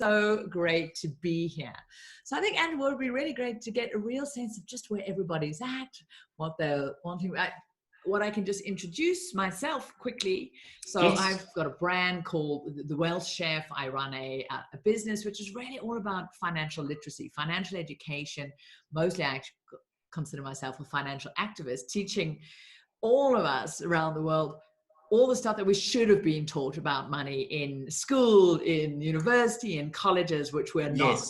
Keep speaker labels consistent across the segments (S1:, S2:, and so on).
S1: so great to be here. So I think, and it would be really great to get a real sense of just where everybody's at, what they're wanting. What I can just introduce myself quickly. So
S2: Yes.
S1: I've got a brand called The Wealth Chef. I run a business which is really all about financial literacy, financial education. Mostly I actually consider myself a financial activist, teaching all of us around the world all the stuff that we should have been taught about money in school, in university, in colleges, which we're not.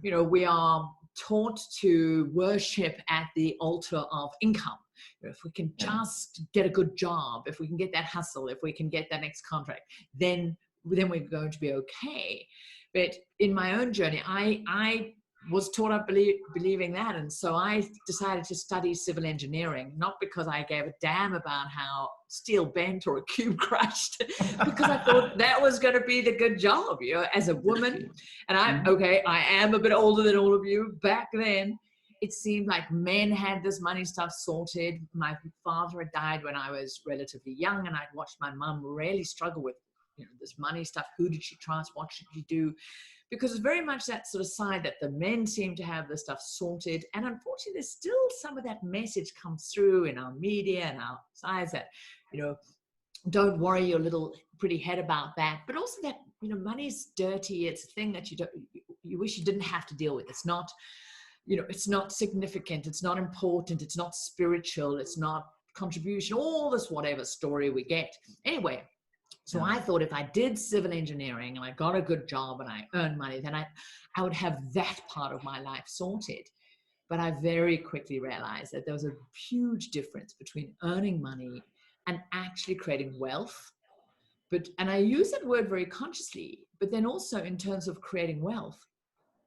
S1: You know, we are taught to worship at the altar of income. If we can just get a good job, if we can get that hustle, if we can get that next contract, then we're going to be okay. But in my own journey, I was taught up believing that. And so I decided to study civil engineering, not because I gave a damn about how steel bent or a cube crushed, because I thought that was going to be the good job, you know, as a woman. And I am a bit older than all of you. Back then, it seemed like men had this money stuff sorted. My father had died when I was relatively young, and I'd watched my mum really struggle with, you know, this money stuff. Who did she trust? What should she do? Because it's very much that sort of side that the men seem to have the stuff sorted. And unfortunately, there's still some of that message comes through in our media and our sides that, you know, don't worry your little pretty head about that. But also that, you know, money's dirty. It's a thing that you wish you didn't have to deal with. It's not, you know, it's not significant. It's not important. It's not spiritual. It's not contribution, all this whatever story we get. Anyway, so I thought if I did civil engineering and I got a good job and I earned money, then I would have that part of my life sorted. But I very quickly realized that there was a huge difference between earning money and actually creating wealth. And I use that word very consciously, but then also in terms of creating wealth,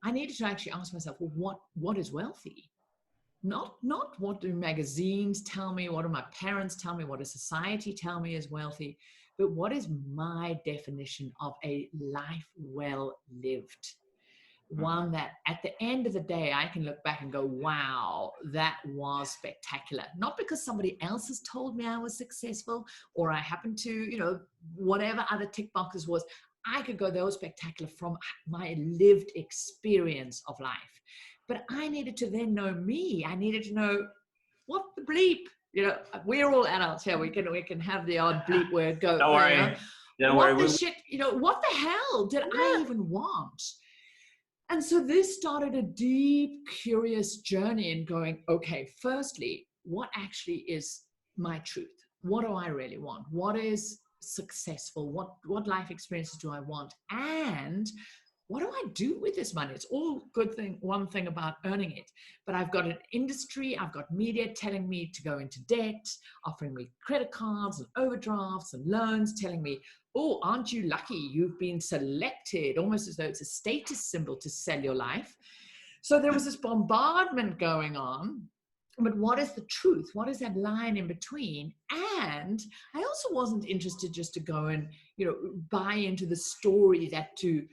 S1: I needed to actually ask myself, well, what is wealthy? Not what do magazines tell me, what do my parents tell me, what does society tell me is wealthy, but what is my definition of a life well lived? One that at the end of the day, I can look back and go, wow, that was spectacular. Not because somebody else has told me I was successful or I happened to, you know, whatever other tick boxes was. I could go, that was spectacular from my lived experience of life. But I needed to then know me. I needed to know what the bleep, you know, we're all adults here. We can have the odd bleep word go.
S2: Don't worry. Don't worry.
S1: What the shit, you know, what the hell did I even want? And so this started a deep, curious journey in going, okay, firstly, what actually is my truth? What do I really want? What is successful? What life experiences do I want? And what do I do with this money? It's all good thing, one thing about earning it, but I've got an industry, I've got media telling me to go into debt, offering me credit cards and overdrafts and loans, telling me, oh, aren't you lucky? You've been selected, almost as though it's a status symbol to sell your life. So there was this bombardment going on. But what is the truth? What is that line in between? And I also wasn't interested just to go and, you know, buy into the story that to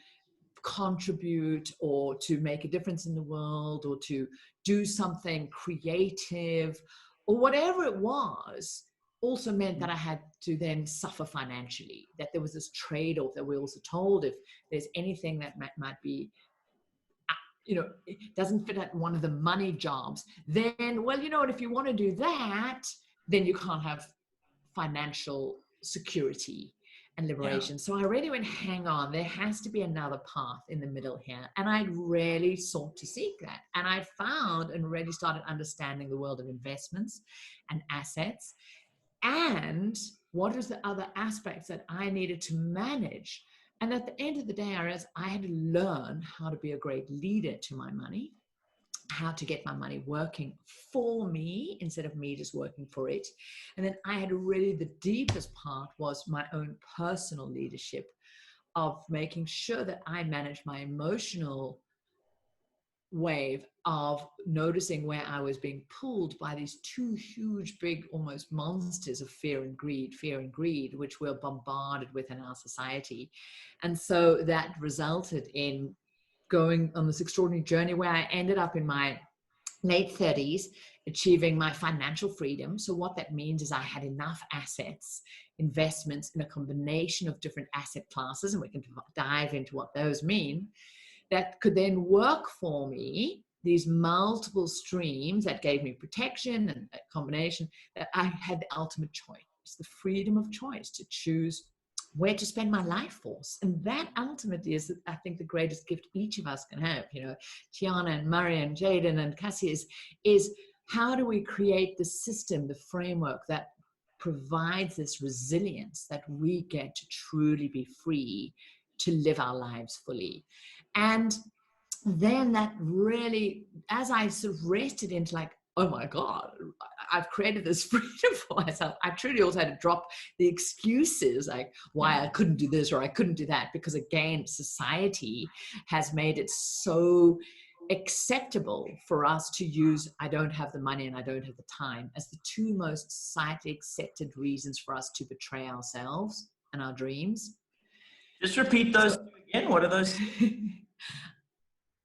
S1: contribute or to make a difference in the world or to do something creative or whatever it was also meant that I had to then suffer financially, that there was this trade-off that we also told if there's anything that might be, you know, it doesn't fit at one of the money jobs, then, well, you know what, if you want to do that, then you can't have financial security and liberation. So I really went, hang on, there has to be another path in the middle here. And I really sought to seek that. And I found and really started understanding the world of investments and assets and what is the other aspects that I needed to manage. And at the end of the day, I realized I had to learn how to be a great leader to my money, how to get my money working for me instead of me just working for it. And then I had really the deepest part was my own personal leadership of making sure that I managed my emotional wave of noticing where I was being pulled by these two huge, big, almost monsters of fear and greed, which we're bombarded with in our society. And so that resulted in going on this extraordinary journey where I ended up in my late 30s, achieving my financial freedom. So what that means is I had enough assets investments in a combination of different asset classes, and we can dive into what those mean, that could then work for me, these multiple streams that gave me protection and a combination, that I had the ultimate choice, the freedom of choice to choose where to spend my life force. And that ultimately is, I think, the greatest gift each of us can have. You know, Tiana and Murray and Jaden and Cassie is how do we create the system, the framework that provides this resilience that we get to truly be free to live our lives fully. And then that really, as I sort of rested into like, oh my God, I've created this freedom for myself. I truly also had to drop the excuses like why I couldn't do this or I couldn't do that, because again, society has made it so acceptable for us to use I don't have the money and I don't have the time as the two most societally accepted reasons for us to betray ourselves and our dreams.
S2: Just repeat those again. What are those?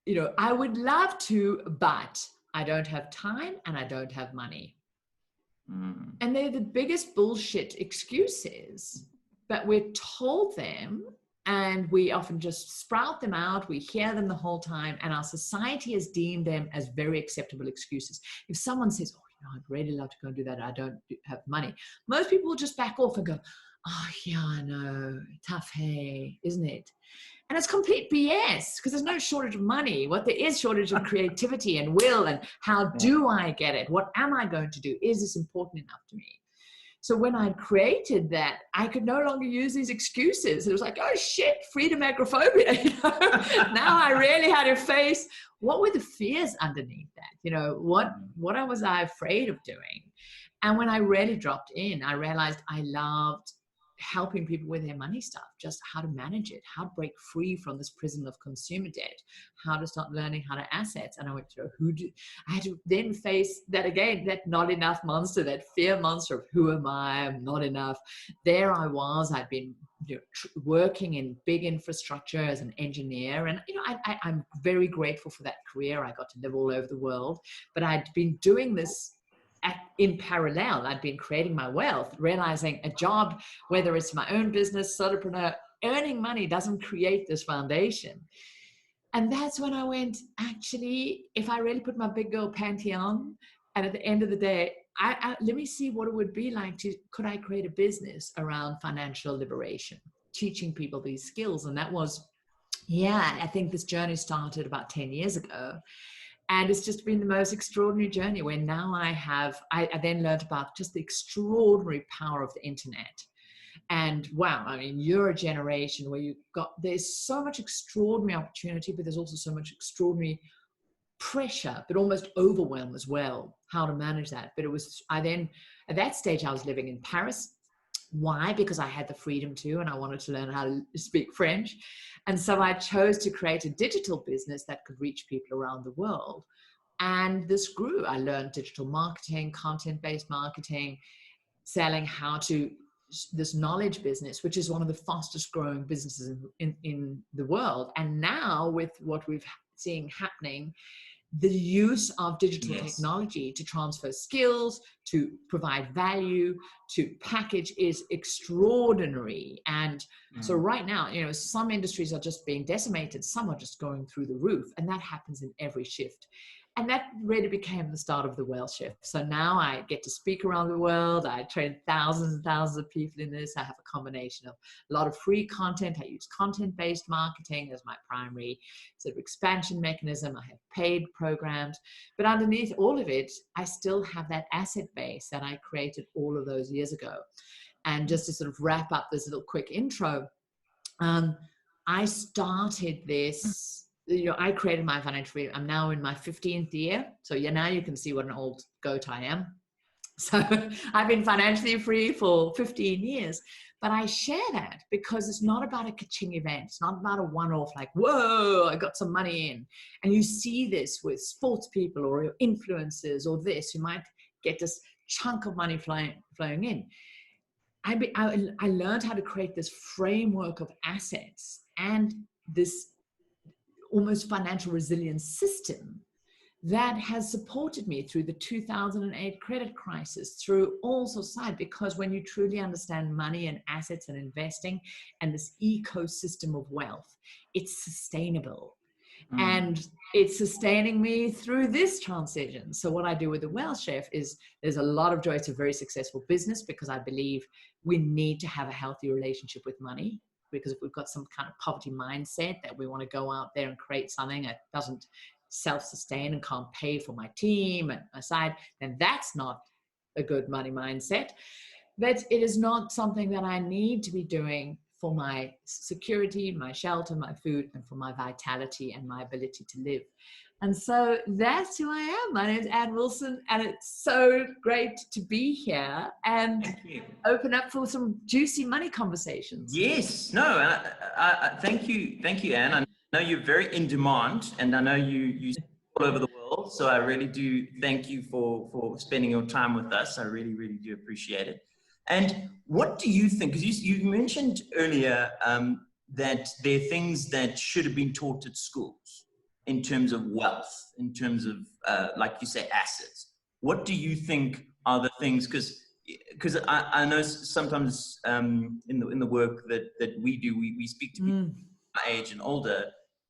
S1: You know, I would love to, but I don't have time and I don't have money. And they're the biggest bullshit excuses, but we're told them and we often just sprout them out. We hear them the whole time, and our society has deemed them as very acceptable excuses. If someone says, oh, you know, I'd really love to go and do that, I don't have money, most people will just back off and go, oh yeah, I know, tough, hey, isn't it? And it's complete BS, because there's no shortage of money. What there is shortage of creativity and will, and how do I get it? What am I going to do? Is this important enough to me? So when I created that, I could no longer use these excuses. It was like, oh shit, freedom agoraphobia. You know? Now I really had to face what were the fears underneath that. You know, what was I afraid of doing? And when I really dropped in, I realized I loved helping people with their money stuff, just how to manage it, how to break free from this prison of consumer debt, how to start learning how to assets. And I went to I had to then face that again, that not enough monster, that fear monster of who am I? I'm not enough. There I was, I'd been working in big infrastructure as an engineer. And, you know, I'm very grateful for that career. I got to live all over the world, but I'd been doing this in parallel. I'd been creating my wealth, realizing a job, whether it's my own business, solopreneur, earning money doesn't create this foundation. And that's when I went, actually, if I really put my big girl panty on, and at the end of the day, let me see what it would be like could I create a business around financial liberation, teaching people these skills. And that was, I think this journey started about 10 years ago. And it's just been the most extraordinary journey where now I then learned about just the extraordinary power of the internet. And wow, I mean, you're a generation where there's so much extraordinary opportunity, but there's also so much extraordinary pressure, but almost overwhelm as well, how to manage that. But at that stage, I was living in Paris. Why? Because I had the freedom to, and I wanted to learn how to speak French. And so I chose to create a digital business that could reach people around the world. And this grew. I learned digital marketing, content-based marketing, selling this knowledge business, which is one of the fastest growing businesses in the world. And now with what we've seen happening, the use of digital technology to transfer skills, to provide value, to package is extraordinary. And so right now, you know, some industries are just being decimated. Some are just going through the roof. And that happens in every shift. And that really became the start of the Whale Shift. So now I get to speak around the world. I train thousands and thousands of people in this. I have a combination of a lot of free content. I use content-based marketing as my primary sort of expansion mechanism. I have paid programs. But underneath all of it, I still have that asset base that I created all of those years ago. And just to sort of wrap up this little quick intro, I started this. You know, I created my financial freedom. I'm now in my 15th year. So now you can see what an old goat I am. So I've been financially free for 15 years. But I share that because it's not about a ka-ching event. It's not about a one-off like, whoa, I got some money in. And you see this with sports people or influencers or this, who might get this chunk of money flowing in. I learned how to create this framework of assets and this almost financial resilience system that has supported me through the 2008 credit crisis, through all society, because when you truly understand money and assets and investing and this ecosystem of wealth, it's sustainable. And it's sustaining me through this transition. So what I do with the Wealth Chef is there's a lot of joy. It's a very successful business because I believe we need to have a healthy relationship with money, because if we've got some kind of poverty mindset that we want to go out there and create something that doesn't self-sustain and can't pay for my team and my side, then that's not a good money mindset. But it is not something that I need to be doing for my security, my shelter, my food, and for my vitality and my ability to live. And so that's who I am. My name is Ann Wilson, and it's so great to be here and open up for some juicy money conversations.
S2: Yes, no, thank you, Ann. I know you're very in demand, and I know you all over the world. So I really do thank you for spending your time with us. I really, really do appreciate it. And what do you think? Because you mentioned earlier that there are things that should have been taught at schools in terms of wealth, in terms of, like you say, assets. What do you think are the things? Because I know sometimes in the work that we do, we speak to people my age and older,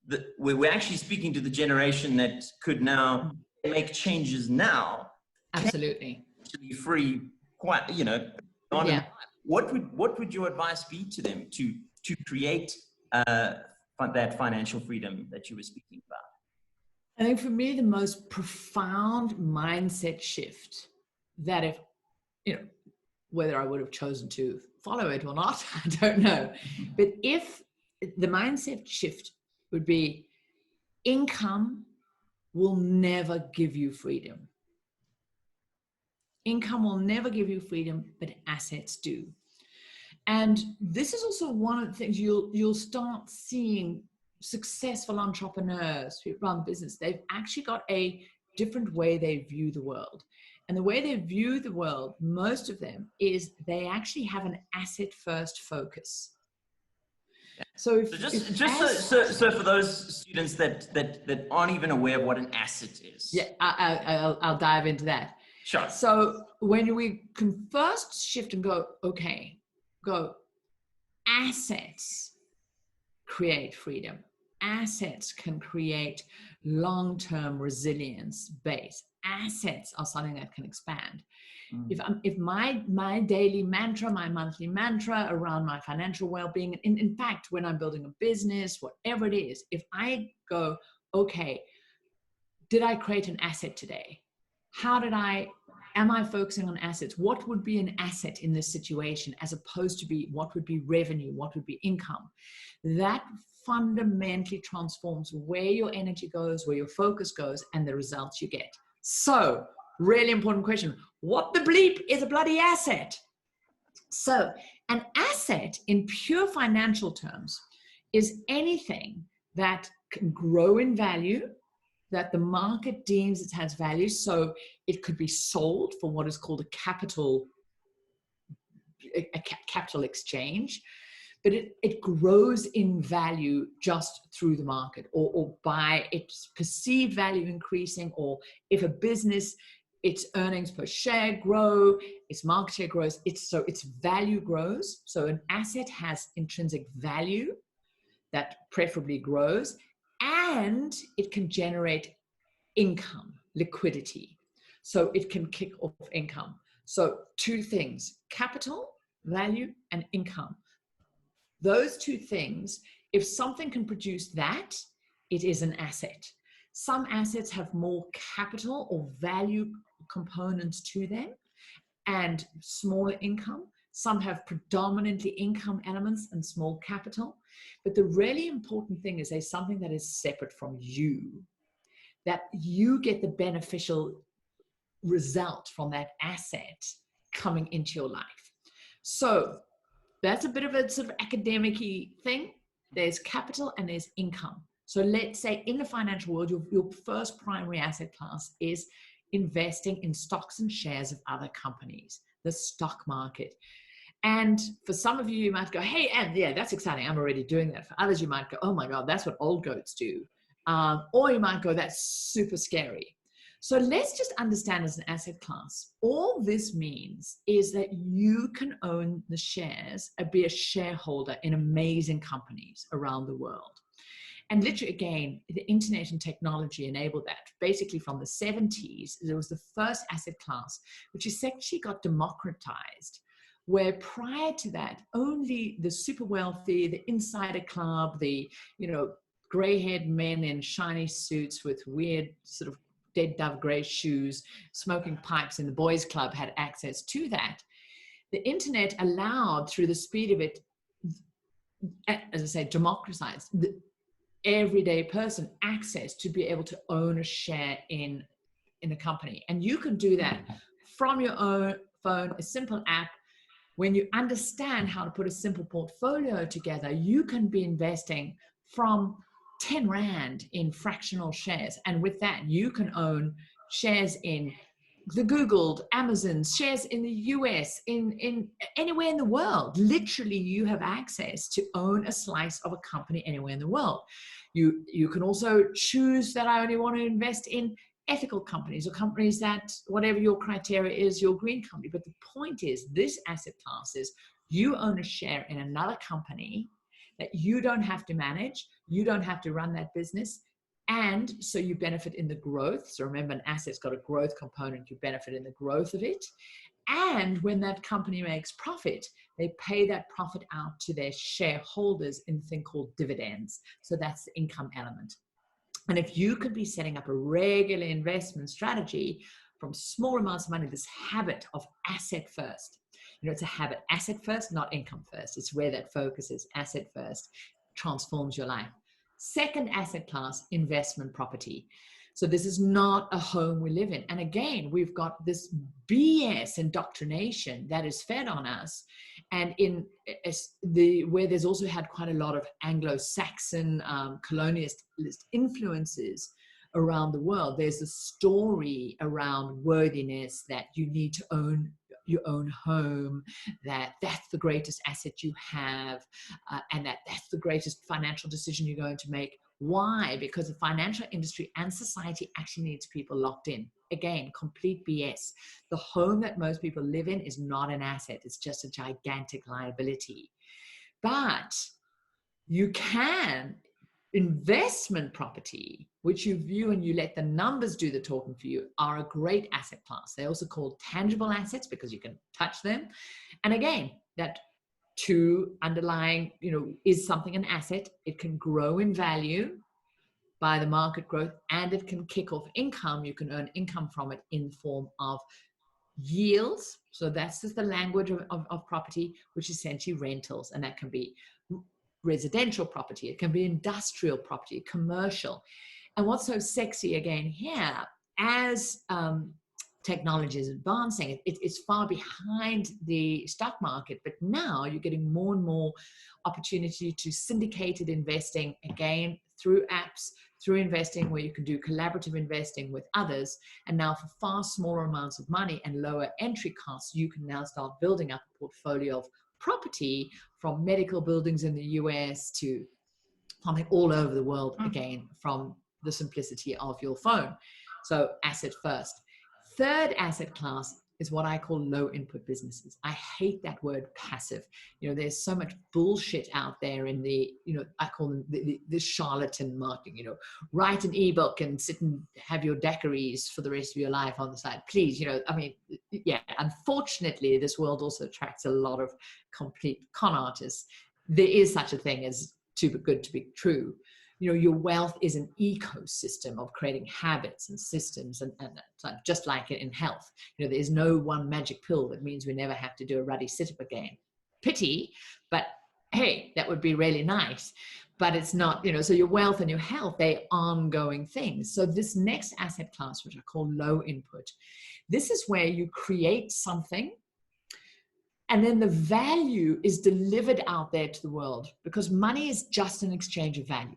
S2: that we're actually speaking to the generation that could now make changes now.
S1: Absolutely.
S2: To be free, quite, on.
S1: Yeah.
S2: What would your advice be to them to create that financial freedom that you were speaking about?
S1: I think for me, the most profound mindset shift that whether I would have chosen to follow it or not, I don't know. But if the mindset shift would be, income will never give you freedom. Income will never give you freedom, but assets do. And this is also one of the things you'll start seeing successful entrepreneurs who run business. They've actually got a different way they view the world. And the way they view the world, most of them, is they actually have an asset first focus. So
S2: for those students that aren't even aware of what an asset is.
S1: Yeah, I'll dive into that.
S2: Sure.
S1: So when we can first shift and go, assets create freedom. Assets can create long-term resilience base. Assets are something that can expand. If my daily mantra, my monthly mantra around my financial well-being, in fact, when I'm building a business, whatever it is, if I go, okay, did I create an asset today? Am I focusing on assets? What would be an asset in this situation as opposed to what would be revenue? What would be income? That fundamentally transforms where your energy goes, where your focus goes, and the results you get. So, really important question. What the bleep is a bloody asset? So, an asset in pure financial terms is anything that can grow in value, that the market deems it has value. So it could be sold for what is called a capital exchange, but it grows in value just through the market or by its perceived value increasing, or if a business, its earnings per share grow, its market share grows, its value grows. So an asset has intrinsic value that preferably grows, and it can generate income, liquidity. So it can kick off income. So two things: capital, value, and income. Those two things, if something can produce that, it is an asset. Some assets have more capital or value components to them and smaller income. Some have predominantly income elements and small capital. But the really important thing is there's something that is separate from you, that you get the beneficial result from that asset coming into your life. So that's a bit of a sort of academic-y thing. There's capital and there's income. So let's say in the financial world, your first primary asset class is investing in stocks and shares of other companies, the stock market. And for some of you, you might go, hey, and yeah, that's exciting. I'm already doing that. For others, you might go, oh my God, that's what old goats do. Or you might go, that's super scary. So let's just understand as an asset class, all this means is that you can own the shares and be a shareholder in amazing companies around the world. And literally, again, the internet and technology enabled that. Basically, from the 70s, there was the first asset class, which essentially got democratized, where prior to that, only the super wealthy, the insider club, the, gray-haired men in shiny suits with weird sort of dead dove gray shoes, smoking pipes in the boys' club had access to that. The internet allowed, through the speed of it, as I say, democratized the everyday person access to be able to own a share in a company. And you can do that from your own phone, a simple app. When you understand how to put a simple portfolio together, you can be investing from 10 Rand in fractional shares. And with that, you can own shares in the Google, Amazon, shares in the US, in anywhere in the world. Literally, you have access to own a slice of a company anywhere in the world. You can also choose that I only want to invest in ethical companies or companies that, whatever your criteria is, your green company. But the point is, this asset class is you own a share in another company that you don't have to manage, you don't have to run that business, and so you benefit in the growth. So remember, an asset's got a growth component, you benefit in the growth of it. And when that company makes profit, they pay that profit out to their shareholders in a thing called dividends. So that's the income element. And if you could be setting up a regular investment strategy from small amounts of money, this habit of asset first, it's a habit, asset first, not income first. It's where that focus is, asset first, transforms your life. Second asset class, investment property. So this is not a home we live in. And again, we've got this BS indoctrination that is fed on us. And where there's also had quite a lot of Anglo-Saxon colonialist influences around the world, there's a story around worthiness, that you need to own your own home, that's the greatest asset you have, and that's the greatest financial decision you're going to make. Why? Because the financial industry and society actually needs people locked in. Again, complete BS. The home that most people live in is not an asset. It's just a gigantic liability. But you can investment property, which you view and you let the numbers do the talking for you, are a great asset class. They're also called tangible assets because you can touch them. And again, that two underlying, is something an asset? It can grow in value by the market growth, and it can kick off income. You can earn income from it in the form of yields. So that's just the language of property, which is essentially rentals. And that can be residential property, it can be industrial property, commercial. And what's so sexy again here, as technology is advancing, it's far behind the stock market, but now you're getting more and more opportunity to syndicated investing, again, through apps, through investing where you can do collaborative investing with others. And now for far smaller amounts of money and lower entry costs, you can now start building up a portfolio of property, from medical buildings in the US to something all over the world, again, from the simplicity of your phone. So asset first. Third asset class is what I call low input businesses. I hate that word passive. There's so much bullshit out there in the, I call them the charlatan marketing, write an ebook and sit and have your daiquiris for the rest of your life on the side. Please, unfortunately, this world also attracts a lot of complete con artists. There is such a thing as too good to be true. Your wealth is an ecosystem of creating habits and systems, and just like in health, there's no one magic pill that means we never have to do a ruddy sit-up again. Pity, but hey, that would be really nice. But it's not, so your wealth and your health, they're ongoing things. So this next asset class, which I call low input, this is where you create something, and then the value is delivered out there to the world, because money is just an exchange of value.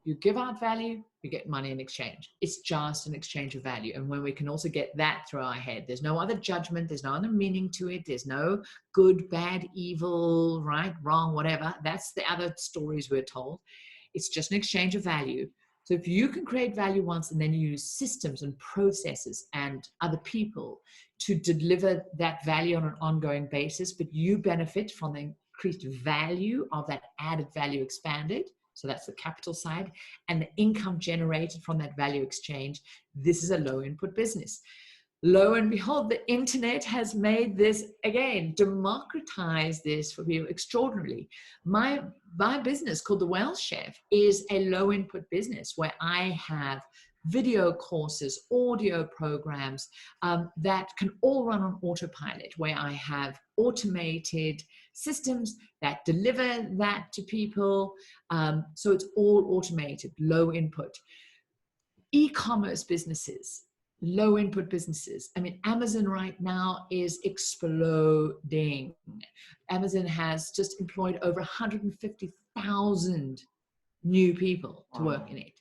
S1: You give out value, you get money in exchange. It's just an exchange of value. And when we can also get that through our head, there's no other judgment, there's no other meaning to it, there's no good, bad, evil, right, wrong, whatever. That's the other stories we're told. It's just an exchange of value. So if you can create value once and then you use systems and processes and other people to deliver that value on an ongoing basis, but you benefit from the increased value of that added value expanded. So that's the capital side, and the income generated from that value exchange. This is a low input business. Lo and behold, the internet has made this, again, democratize this for people extraordinarily. My business called The Wealth Chef is a low input business where I have video courses, audio programs that can all run on autopilot, where I have automated systems that deliver that to people. So it's all automated, low input. E-commerce businesses, low input businesses. I mean, Amazon right now is exploding. Amazon has just employed over 150,000 new people to work in it.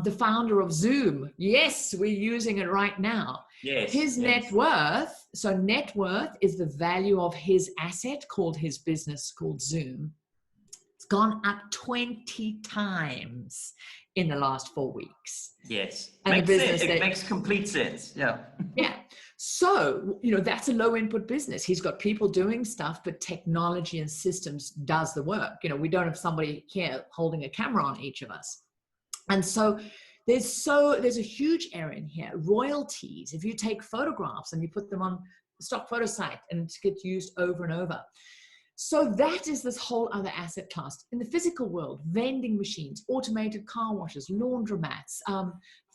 S1: The founder of Zoom, yes, we're using it right now.
S2: Yes.
S1: His net worth, so net worth is the value of his asset called his business called Zoom. It's gone up 20 times in the last 4 weeks.
S2: Yes.
S1: And
S2: makes sense. It makes complete sense. Yeah.
S1: Yeah. So, you know, that's a low input business. He's got people doing stuff, but technology and systems does the work. You know, we don't have somebody here holding a camera on each of us. And so there's a huge area in here. Royalties. If you take photographs and you put them on the stock photo site and it gets used over and over. So that is this whole other asset class. In the physical world, vending machines, automated car washes, laundromats,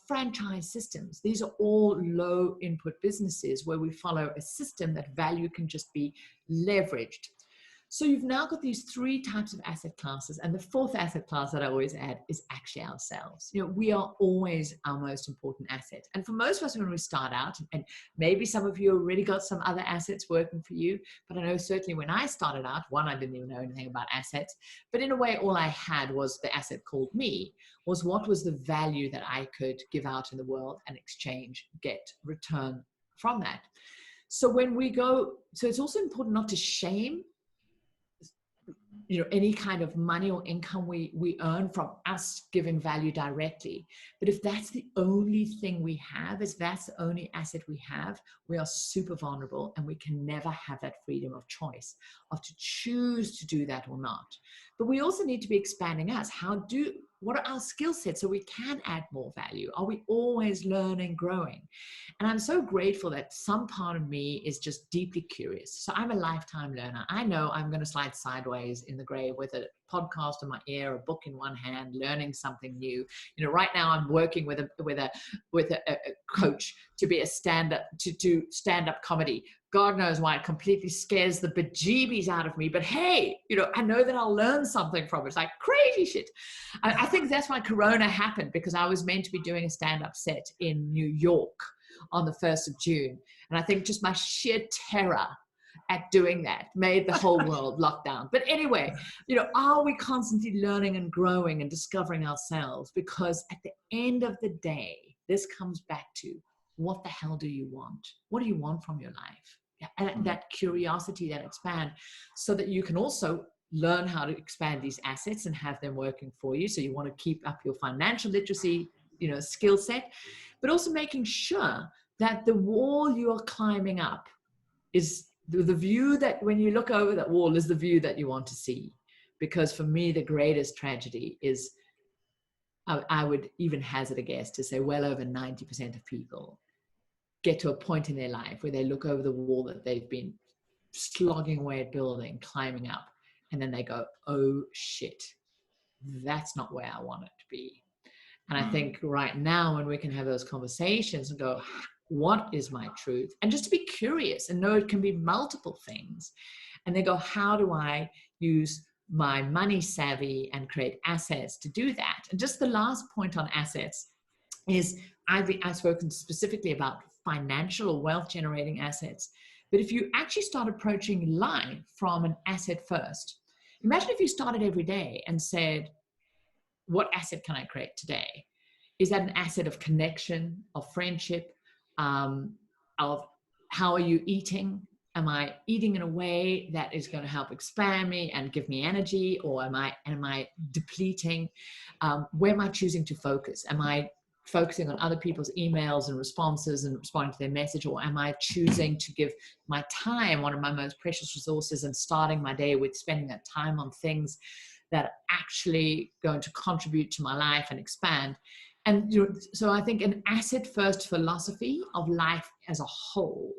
S1: franchise systems. These are all low input businesses where we follow a system that value can just be leveraged. So you've now got these three types of asset classes. And the fourth asset class that I always add is actually ourselves. You know, we are always our most important asset. And for most of us, when we start out, and maybe some of you already got some other assets working for you, but I know certainly when I started out, one, I didn't even know anything about assets, but in a way, all I had was the asset called me, was what was the value that I could give out in the world and exchange, get return from that. So when we go, so it's also important not to shame, you know, any kind of money or income we earn from us giving value directly. But if that's the only thing we have, if that's the only asset we have, we are super vulnerable and we can never have that freedom of choice of to choose to do that or not. But we also need to be expanding us. What are our skill sets so we can add more value? Are we always learning, growing? And I'm so grateful that some part of me is just deeply curious. So I'm a lifetime learner. I know I'm going to slide sideways in the grave with a podcast in my ear, a book in one hand, learning something new. You know, right now I'm working with a coach to be a to do stand-up comedy. God knows why it completely scares the bejeebies out of me. But hey, you know, I know that I'll learn something from it. It's like crazy shit. I think that's why Corona happened, because I was meant to be doing a stand-up set in New York on the 1st of June. And I think just my sheer terror at doing that made the whole world lock down. But anyway, you know, are we constantly learning and growing and discovering ourselves? Because at the end of the day, this comes back to, what the hell do you want? What do you want from your life? And that curiosity, that expand, so that you can also learn how to expand these assets and have them working for you. So you want to keep up your financial literacy, you know, skill set, but also making sure that the wall you are climbing up is the view that when you look over that wall is the view that you want to see. Because for me, the greatest tragedy is, I would even hazard a guess to say well over 90% of people get to a point in their life where they look over the wall that they've been slogging away at building, climbing up, and then they go, oh shit, that's not where I want it to be. And I think right now, when we can have those conversations and go, what is my truth? And just to be curious and know it can be multiple things. And then go, how do I use my money savvy and create assets to do that? And just the last point on assets is, I've spoken specifically about financial or wealth generating assets. But if you actually start approaching life from an asset first, imagine if you started every day and said, what asset can I create today? Is that an asset of connection, of friendship, of how are you eating? Am I eating in a way that is going to help expand me and give me energy, or am I depleting? Where am I choosing to focus? Am I focusing on other people's emails and responses and responding to their message, or am I choosing to give my time, one of my most precious resources, and starting my day with spending that time on things that are actually going to contribute to my life and expand? And so I think an asset first philosophy of life as a whole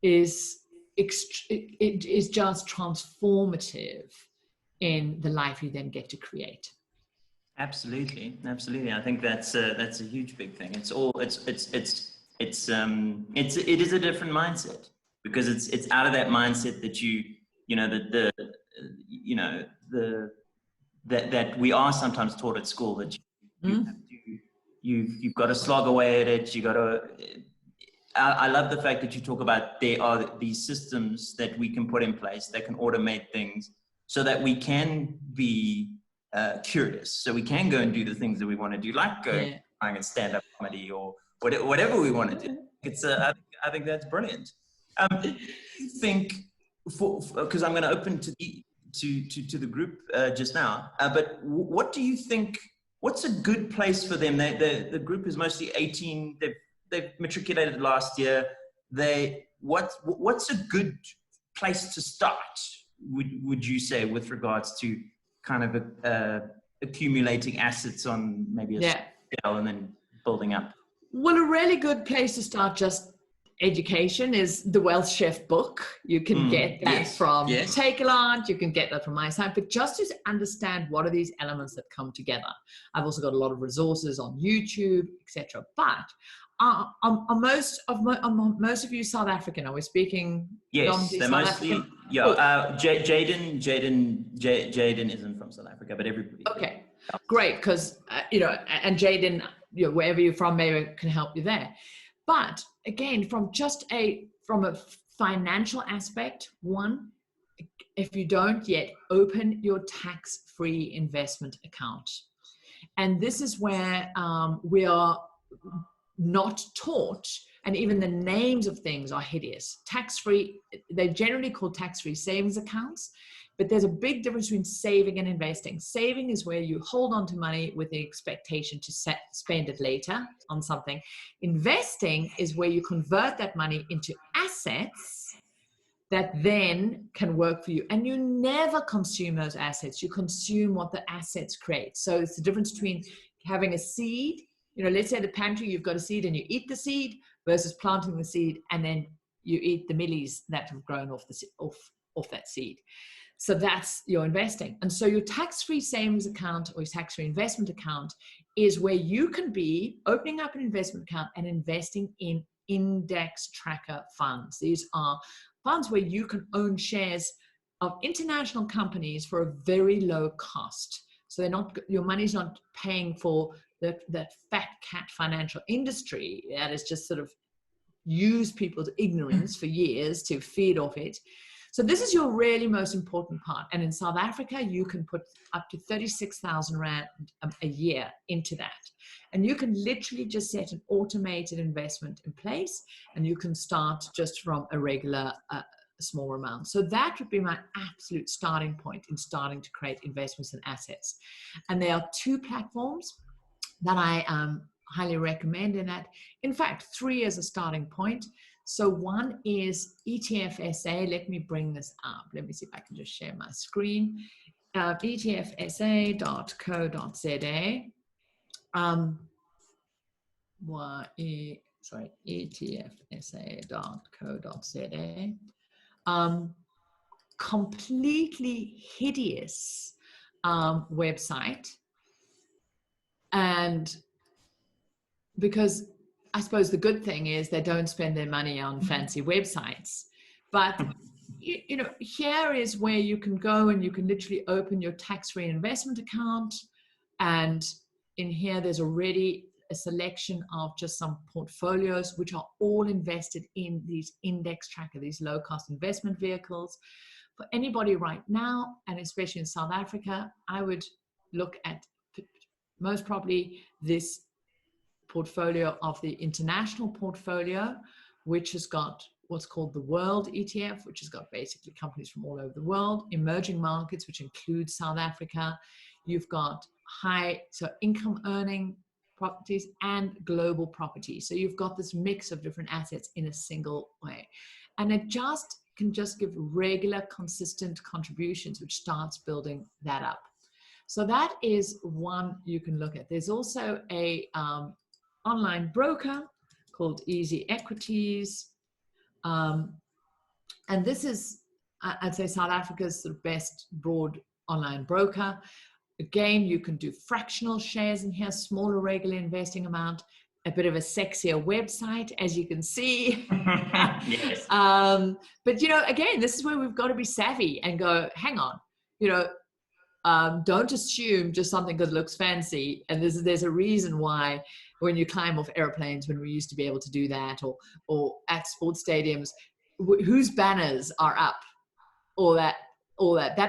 S1: is it is just transformative in the life you then get to create.
S2: Absolutely, absolutely. I think that's a huge big thing. It is a different mindset, because it's out of that mindset that that we are sometimes taught at school, that you've got to slog away at it. You got to. I love the fact that you talk about there are these systems that we can put in place that can automate things so that we can be curious, so we can go and do the things that we want to do, like going and stand-up comedy or whatever we want to do. I think that's brilliant. You think, because I'm going to open to the group just now, but what do you think? What's a good place for them? The group is mostly 18. They've matriculated last year. What's a good place to start? Would you say, with regards to kind of accumulating assets on maybe a scale and then building up?
S1: Well, a really good place to start, just education, is the Wealth Chef book. You can get that from Takealot, you can get that from my site, but just to understand what are these elements that come together. I've also got a lot of resources on YouTube, etc. But most of you South African? Are we speaking?
S2: Yes, they're mostly African? Yeah. Jaden isn't from South Africa, but everybody.
S1: Okay, great, because and Jaden, wherever you're from, maybe can help you there. But again, from a financial aspect, one, if you don't yet, open your tax-free investment account, and this is where we are not taught, and even the names of things are hideous. Tax-free, they're generally called tax-free savings accounts, but there's a big difference between saving and investing. Saving is where you hold on to money with the expectation to spend it later on something. Investing is where you convert that money into assets that then can work for you, and you never consume those assets. You consume what the assets create. So it's the difference between having a seed. Let's say at the pantry, you've got a seed and you eat the seed, versus planting the seed and then you eat the millies that have grown off that seed. So that's your investing. And so your tax-free savings account or your tax-free investment account is where you can be opening up an investment account and investing in index tracker funds. These are funds where you can own shares of international companies for a very low cost. So your money's not paying for that fat cat financial industry that has just sort of used people's ignorance for years to feed off it. So this is your really most important part. And in South Africa, you can put up to 36,000 Rand a year into that. And you can literally just set an automated investment in place, and you can start just from a regular small amount. So that would be my absolute starting point in starting to create investments and assets. And there are two platforms that I highly recommend in that. In fact, three as a starting point. So one is ETF SA. Let me bring this up. Let me see if I can just share my screen. etfsa.co.za. etfsa.co.za. Completely hideous website. And because I suppose the good thing is they don't spend their money on fancy websites, but here is where you can go and you can literally open your tax-free investment account, and in here there's already a selection of just some portfolios which are all invested in these index tracker, these low-cost investment vehicles. For anybody right now, and especially in South Africa, I would look at most probably this portfolio of the international portfolio, which has got what's called the World ETF, which has got basically companies from all over the world, emerging markets, which includes South Africa. You've got income earning properties and global property. So you've got this mix of different assets in a single way. And it can just give regular, consistent contributions, which starts building that up. So that is one you can look at. There's also a online broker called Easy Equities. And this is, I'd say, South Africa's sort of best broad online broker. Again, you can do fractional shares in here, smaller regular investing amount, a bit of a sexier website, as you can see.
S2: Yes.
S1: But, again, this is where we've got to be savvy and go, hang on, don't assume just something that looks fancy. And there's a reason why when you climb off airplanes, when we used to be able to do that, or at sports stadiums, whose banners are up, all that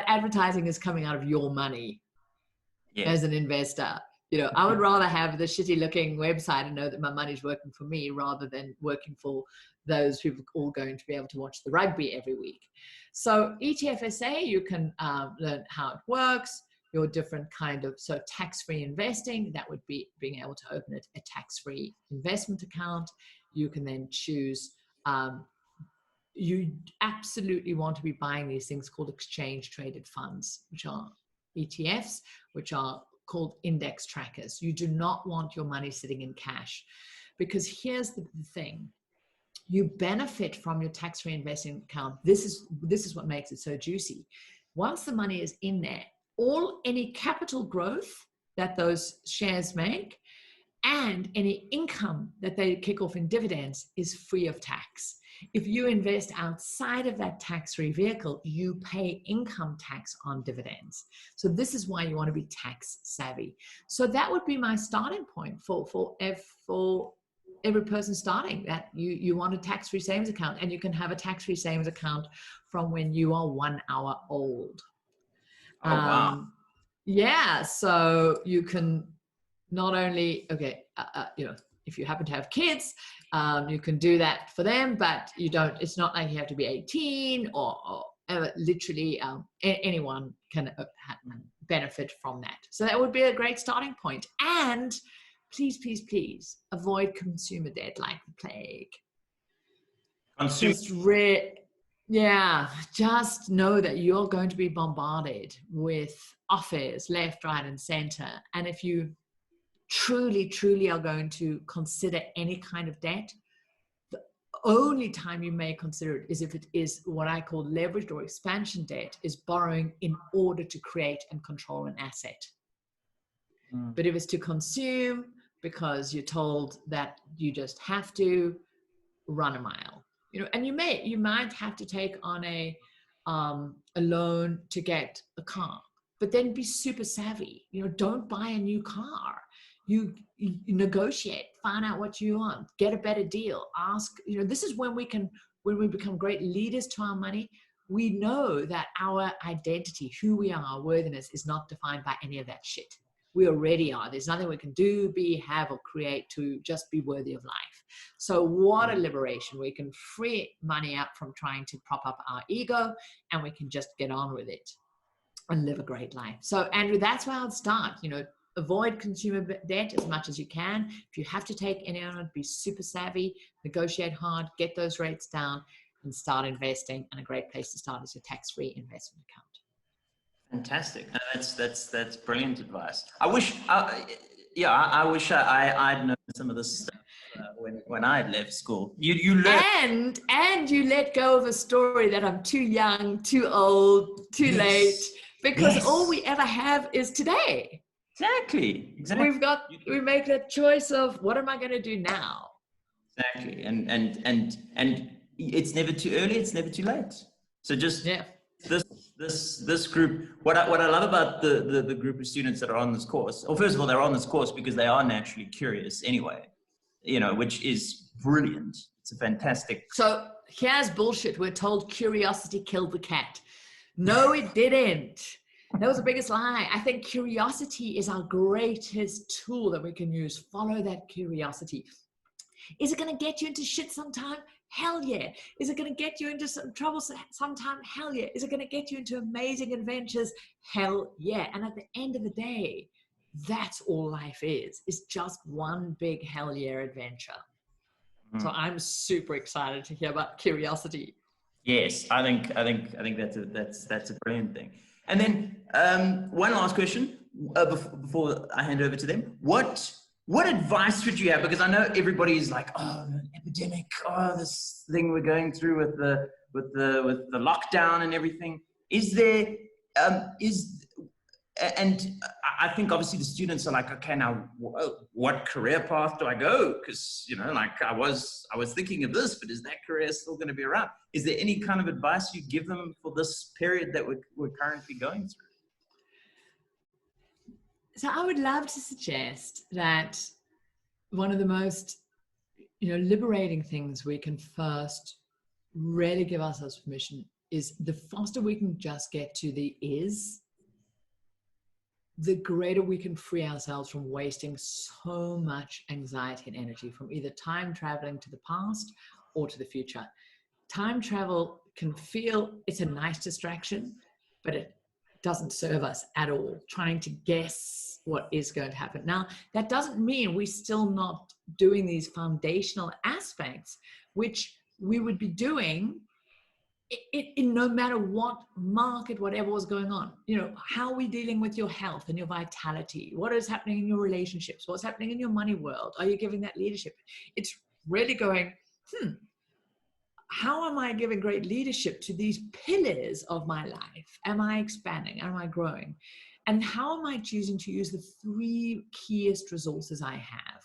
S1: advertising is coming out of your money. Yes. As an investor. I would rather have the shitty looking website and know that my money's working for me rather than working for those who are all going to be able to watch the rugby every week. So ETFSA, you can learn how it works, your different so tax-free investing, that would be being able to open a tax-free investment account. You can then choose, you absolutely want to be buying these things called exchange traded funds, which are ETFs, which are called index trackers. You do not want your money sitting in cash, because here's the thing. You benefit from your tax-free investing account. This is what makes it so juicy. Once the money is in there, any capital growth that those shares make and any income that they kick off in dividends is free of tax. If you invest outside of that tax-free vehicle, you pay income tax on dividends. So this is why you want to be tax savvy. So that would be my starting point for every person starting, that you want a tax-free savings account, and you can have a tax-free savings account from when you are 1 hour old.
S2: Oh, wow.
S1: Yeah, so you can not only, if you happen to have kids, you can do that for them, but it's not like you have to be 18 or literally anyone can benefit from that. So that would be a great starting point. And please, please, please avoid consumer debt like the plague. Just know that you're going to be bombarded with offers left, right, and center. And if you truly are going to consider any kind of debt, the only time you may consider it is if it is what I call leveraged or expansion debt, is borrowing in order to create and control an asset. But if it's to consume because you're told that you just have to, run a mile. And you might have to take on a loan to get a car, but then be super savvy. Don't buy a new car. You negotiate, find out what you want, get a better deal, ask. This is when we become great leaders to our money. We know that our identity, who we are, our worthiness is not defined by any of that shit. We already are. There's nothing we can do, be, have, or create to just be worthy of life. So what a liberation. We can free money up from trying to prop up our ego, and we can just get on with it and live a great life. So Andrew, that's where I'd start. Avoid consumer debt as much as you can. If you have to take any on it, be super savvy, negotiate hard, get those rates down, and start investing. And a great place to start is your tax-free investment account.
S2: Fantastic. No, that's brilliant advice. I wish I'd known some of this stuff when I had left school. You learn,
S1: and you let go of a story that I'm too young, too old, too late, because all we ever have is today.
S2: Exactly.
S1: We make that choice of what am I going to do now?
S2: Exactly. And it's never too early, it's never too late. So just this group, what I love about the group of students that are on this course, well, first of all, they're on this course because they are naturally curious anyway, which is brilliant. It's a fantastic.
S1: So here's bullshit. We're told curiosity killed the cat. No, it didn't. That was the biggest lie. I think curiosity is our greatest tool that we can use. Follow that curiosity. Is it going to get you into shit sometime? Hell yeah. Is it going to get you into some trouble sometime? Hell yeah. Is it going to get you into amazing adventures? Hell yeah. And at the end of the day, that's all life is. It's just one big hell yeah adventure. So I'm super excited to hear about curiosity.
S2: Yes, I think that's a brilliant thing. And then one last question before I hand over to them. What advice would you have? Because I know everybody is like, oh, an epidemic, oh, this thing we're going through with the lockdown and everything. And I think obviously the students are like, okay, now what career path do I go? Because, you know, like I was thinking of this, but is that career still going to be around? Is there any kind of advice you give them for this period that we're currently going through?
S1: So I would love to suggest that one of the most, liberating things we can first really give ourselves permission is the faster we can just get to the is, the greater we can free ourselves from wasting so much anxiety and energy from either time traveling to the past or to the future. Time travel can feel, it's a nice distraction, but it doesn't serve us at all, trying to guess what is going to happen. Now, that doesn't mean we're still not doing these foundational aspects, which we would be doing in no matter what market, whatever was going on. How are we dealing with your health and your vitality? What is happening in your relationships? What's happening in your money world? Are you giving that leadership? It's really going, how am I giving great leadership to these pillars of my life? Am I expanding? Am I growing? And how am I choosing to use the three keyest resources I have?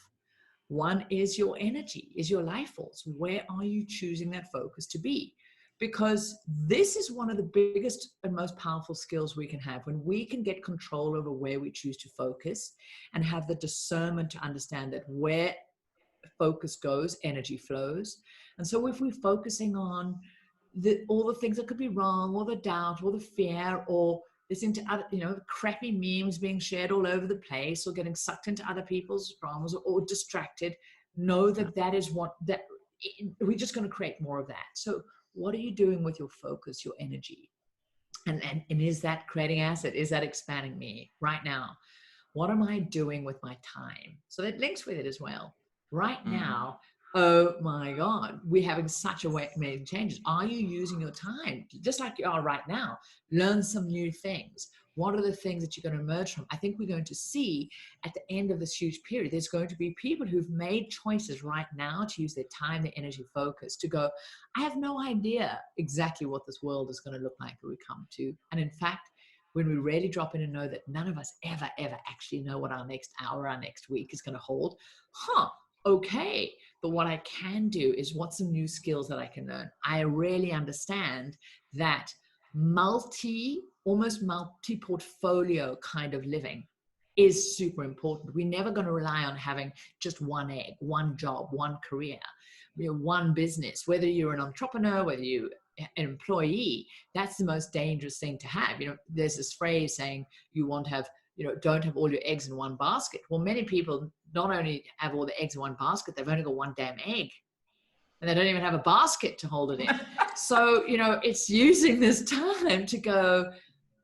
S1: One is your energy, is your life force. Where are you choosing that focus to be? Because this is one of the biggest and most powerful skills we can have, when we can get control over where we choose to focus and have the discernment to understand that where focus goes, energy flows. And so if we're focusing on all the things that could be wrong, or the doubt, or the fear, or listening to other, crappy memes being shared all over the place, or getting sucked into other people's dramas, or distracted, know that is we're just going to create more of that. So what are you doing with your focus, your energy? And is that creating asset? Is that expanding me right now? What am I doing with my time? So that links with it as well. Right now, oh my God, we're having such many changes. Are you using your time just like you are right now? Learn some new things. What are the things that you're going to emerge from? I think we're going to see at the end of this huge period, there's going to be people who've made choices right now to use their time, their energy, focus to go, I have no idea exactly what this world is going to look like when we come to. And in fact, when we really drop in and know that none of us ever actually know what our next hour, our next week is going to hold, okay. But what I can do is, what's some new skills that I can learn? I really understand that almost multi-portfolio kind of living is super important. We're never going to rely on having just one egg, one job, one career, one business. Whether you're an entrepreneur, whether you're an employee, that's the most dangerous thing to have. There's this phrase saying you want to have, don't have all your eggs in one basket. Well, many people not only have all the eggs in one basket, they've only got one damn egg. And they don't even have a basket to hold it in. So, it's using this time to go,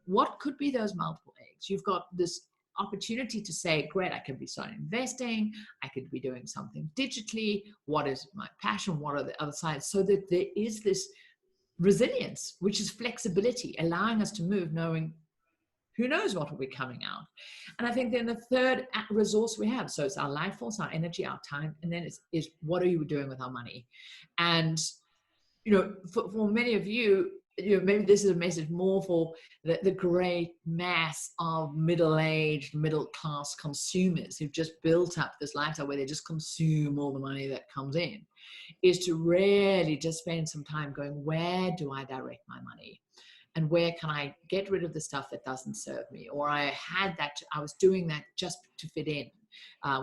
S1: what could be those multiple eggs? You've got this opportunity to say, great, I could be starting investing. I could be doing something digitally. What is my passion? What are the other sides? So that there is this resilience, which is flexibility, allowing us to move, knowing who knows what will be coming out. And I think then the third resource we have, so it's our life force, our energy, our time, and then is what are you doing with our money? And, for many of you, maybe this is a message more for the great mass of middle-aged, middle-class consumers who've just built up this lifestyle where they just consume all the money that comes in, is to really just spend some time going, where do I direct my money? And where can I get rid of the stuff that doesn't serve me? Or I was doing that just to fit in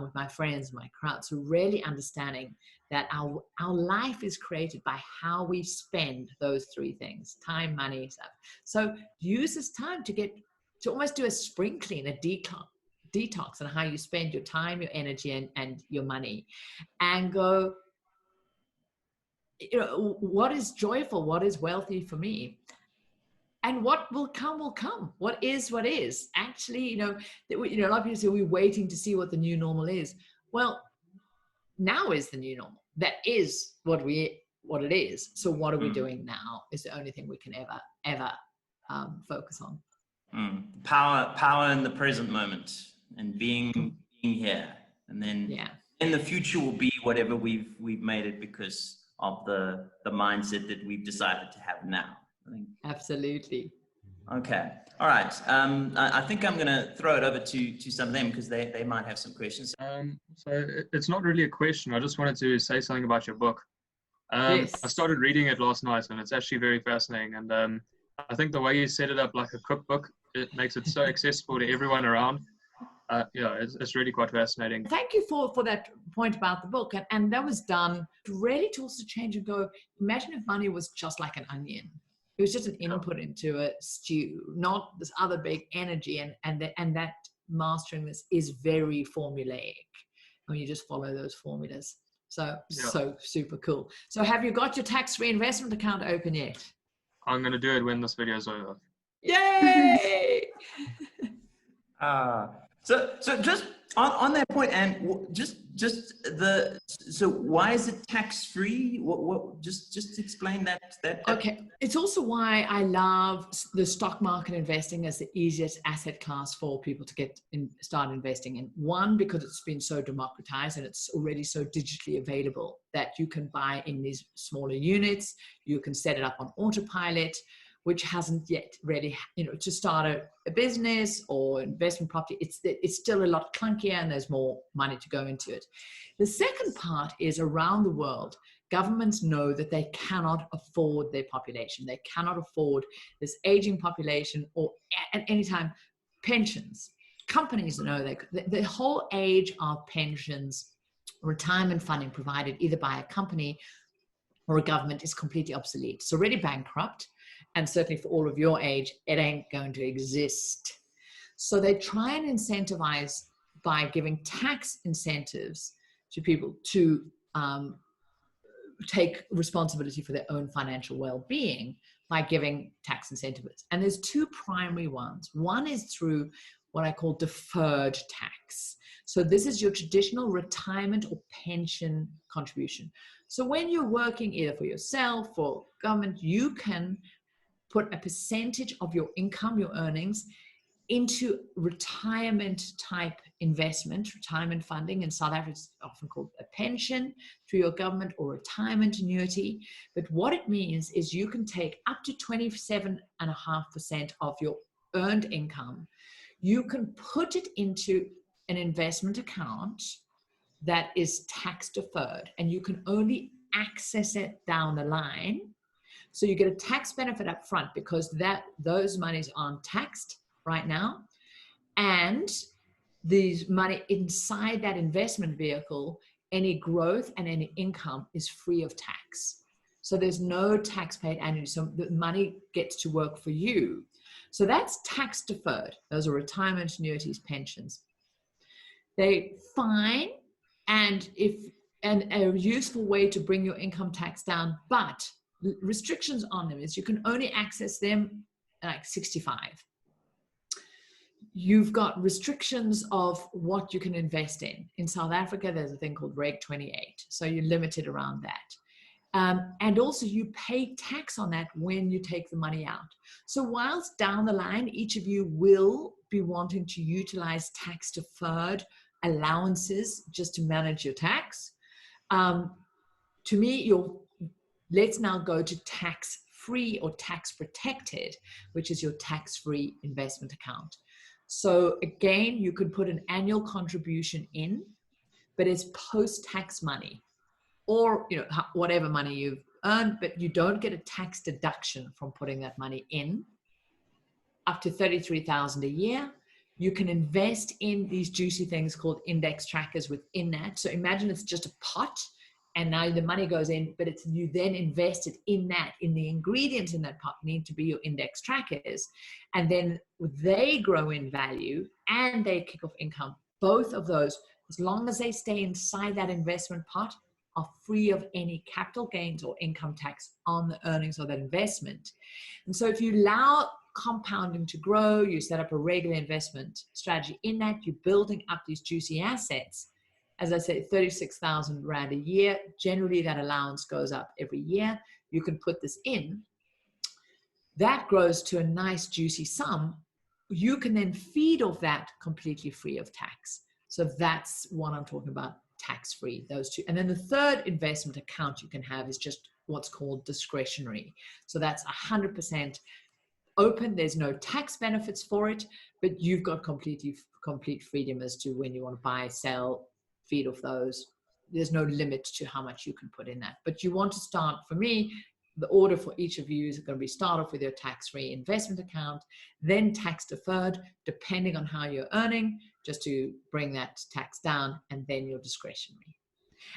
S1: with my friends, my crowd. So really understanding that our life is created by how we spend those three things: time, money, stuff. So use this time to almost do a spring clean, a detox on how you spend your time, your energy, and your money, and go, what is joyful, what is wealthy for me, and what will come will come. What is actually, a lot of people say we're waiting to see what the new normal is. Well, now is the new normal. That is what it is. So what are we doing now is the only thing we can ever focus on.
S2: Power in the present moment, and being here, and then in the future will be whatever we've made it because of the mindset that we've decided to have now. I think.
S1: Absolutely.
S2: Okay. All right. I think I'm going to throw it over to some of them because they might have some questions.
S3: So it's not really a question. I just wanted to say something about your book.
S1: Yes.
S3: I started reading it last night, and it's actually very fascinating. And I think the way you set it up like a cookbook, it makes it so accessible to everyone around. It's really quite fascinating.
S1: Thank you for that point about the book. And that was done really to also change and go, imagine if money was just like an onion. It was just an input into a stew, not this other big energy. And that mastering this is very formulaic. When you just follow those formulas. So super cool. So have you got your tax-free investment account open yet?
S3: I'm going to do it when this video is over.
S1: Yay!
S2: So just on that point, and so why is it tax free? What just explain that.
S1: Okay, it's also why I love the stock market investing as the easiest asset class for people to start investing in. One, because it's been so democratized and it's already so digitally available that you can buy in these smaller units. You can set it up on autopilot, which hasn't yet really, to start a business or investment property, it's still a lot clunkier and there's more money to go into it. The second part is around the world, governments know that they cannot afford their population. They cannot afford this aging population or at any time pensions. Companies know the whole age of pensions, retirement funding provided either by a company or a government is completely obsolete. It's already bankrupt. And certainly for all of your age, it ain't going to exist. So they try and incentivize by giving tax incentives to people to take responsibility for their own financial well-being by giving tax incentives. And there's two primary ones. One is through what I call deferred tax. So this is your traditional retirement or pension contribution. So when you're working either for yourself or government, you can put a percentage of your income, your earnings, into retirement type investment, retirement funding. In South Africa, it's often called a pension through your government or retirement annuity. But what it means is you can take up to 27.5% of your earned income. You can put it into an investment account that is tax deferred, and you can only access it down the line. So you get a tax benefit up front because those monies aren't taxed right now. And these money inside that investment vehicle, any growth and any income is free of tax. So there's no tax paid annually. So the money gets to work for you. So that's tax deferred. Those are retirement annuities, pensions. They fine and a useful way to bring your income tax down, but restrictions on them is you can only access them like 65. You've got restrictions of what you can invest in. In South Africa, there's a thing called Reg 28. So you're limited around that. And also you pay tax on that when you take the money out. So whilst down the line, each of you will be wanting to utilize tax deferred allowances just to manage your tax. To me, let's now go to tax-free or tax-protected, which is your tax-free investment account. So again, you could put an annual contribution in, but it's post-tax money or whatever money you've earned, but you don't get a tax deduction from putting that money in. Up to $33,000 a year. You can invest in these juicy things called index trackers within that. So imagine it's just a pot and now the money goes in, but it's you then invested in that, in the ingredients in that pot need to be your index trackers. And then they grow in value and they kick off income. Both of those, as long as they stay inside that investment pot, are free of any capital gains or income tax on the earnings of that investment. And so if you allow compounding to grow, you set up a regular investment strategy in that, you're building up these juicy assets. As I said, 36,000 Rand a year. Generally, that allowance goes up every year. You can put this in. That grows to a nice, juicy sum. You can then feed off that completely free of tax. So that's what I'm talking about, tax-free, those two. And then the third investment account you can have is just what's called discretionary. So that's 100% open. There's no tax benefits for it, but you've got complete freedom as to when you want to buy, sell, feed off those. There's no limit to how much you can put in that. But you want to start, for me, the order for each of you is going to be start off with your tax-free investment account, then tax deferred, depending on how you're earning, just to bring that tax down, and then your discretionary.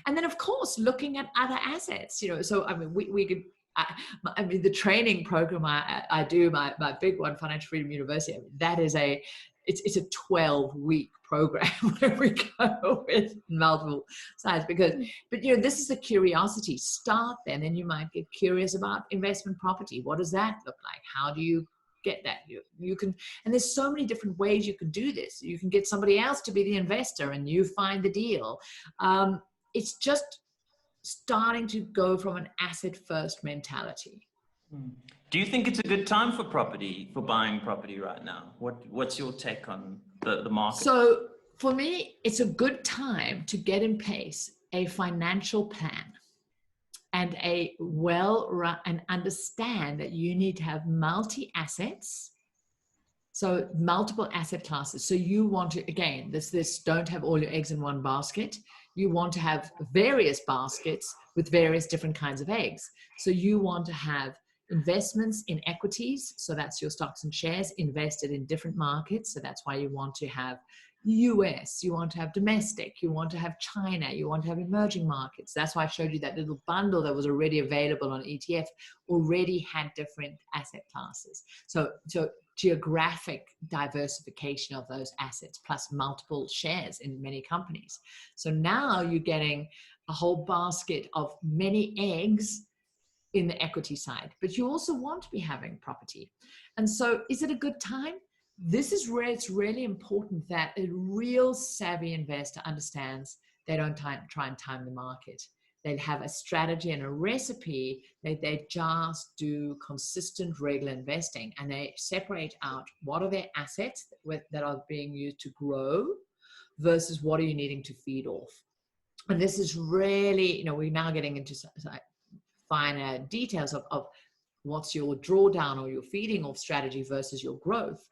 S1: And then, of course, looking at other assets, so I mean, we could, I mean, the training program I do, my big one, Financial Freedom University, I mean, that is it's a 12-week program where we go with multiple sides but this is a curiosity. Start there, and then you might get curious about investment property. What does that look like? How do you get that? You can, and there's so many different ways you can do this. You can get somebody else to be the investor and you find the deal. It's just starting to go from an asset first mentality.
S2: Do you think it's a good time for buying property right now? What's your take on the market?
S1: So for me, it's a good time to get in place a financial plan and and understand that you need to have multi-assets. So multiple asset classes. So you want to, again, this don't have all your eggs in one basket. You want to have various baskets with various different kinds of eggs. So you want to have investments in equities. So that's your stocks and shares invested in different markets. So that's why you want to have US, you want to have domestic, you want to have China, you want to have emerging markets. That's why I showed you that little bundle that was already available on ETF, already had different asset classes. So geographic diversification of those assets plus multiple shares in many companies. So now you're getting a whole basket of many eggs in the equity side, but you also want to be having property. And so is it a good time? This is where it's really important that a real savvy investor understands they don't try and time the market. They have a strategy and a recipe. They just do consistent, regular investing, and they separate out what are their assets that are being used to grow versus what are you needing to feed off. And this is really, we're now getting into finer details of what's your drawdown or your feeding off strategy versus your growth.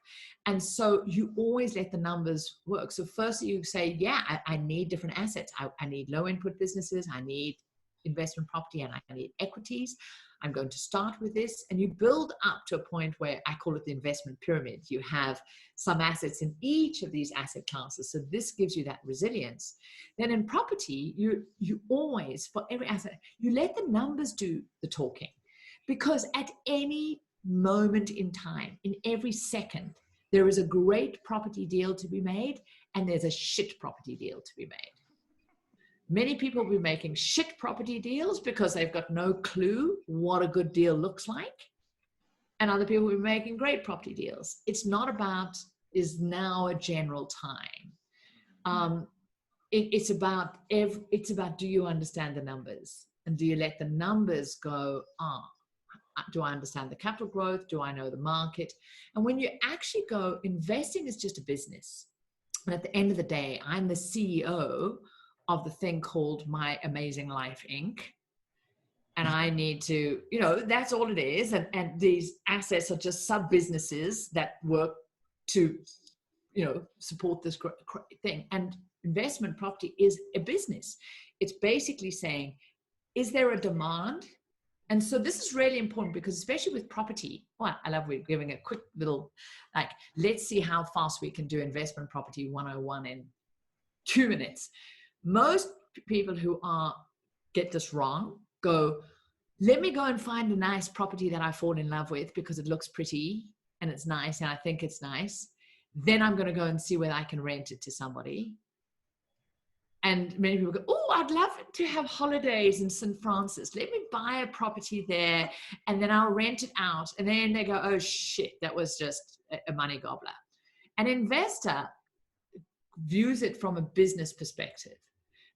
S1: And so you always let the numbers work. So first you say, yeah, I need different assets. I need low input businesses. I need investment property, and I need equities. I'm going to start with this. And you build up to a point where I call it the investment pyramid. You have some assets in each of these asset classes. So this gives you that resilience. Then in property, you always, for every asset, you let the numbers do the talking. Because at any moment in time, in every second, there is a great property deal to be made and there's a shit property deal to be made. Many people will be making shit property deals because they've got no clue what a good deal looks like. And other people will be making great property deals. It's not about, is now a general time. It's about, do you understand the numbers? And do you let the numbers go, do I understand the capital growth? Do I know the market? And when you actually go, investing is just a business. And at the end of the day, I'm the CEO of the thing called My Amazing Life, Inc. And I need to, that's all it is. And these assets are just sub-businesses that work to, support this thing. And investment property is a business. It's basically saying, is there a demand? And so this is really important because especially with property, I love we're giving a quick little, let's see how fast we can do investment property 101 in 2 minutes. Most people who are get this wrong, go, let me go and find a nice property that I fall in love with because it looks pretty and it's nice and I think it's nice. Then I'm going to go and see whether I can rent it to somebody. And many people go, oh, I'd love to have holidays in St. Francis. Let me buy a property there and then I'll rent it out. And then they go, oh shit, that was just a money gobbler. An investor views it from a business perspective.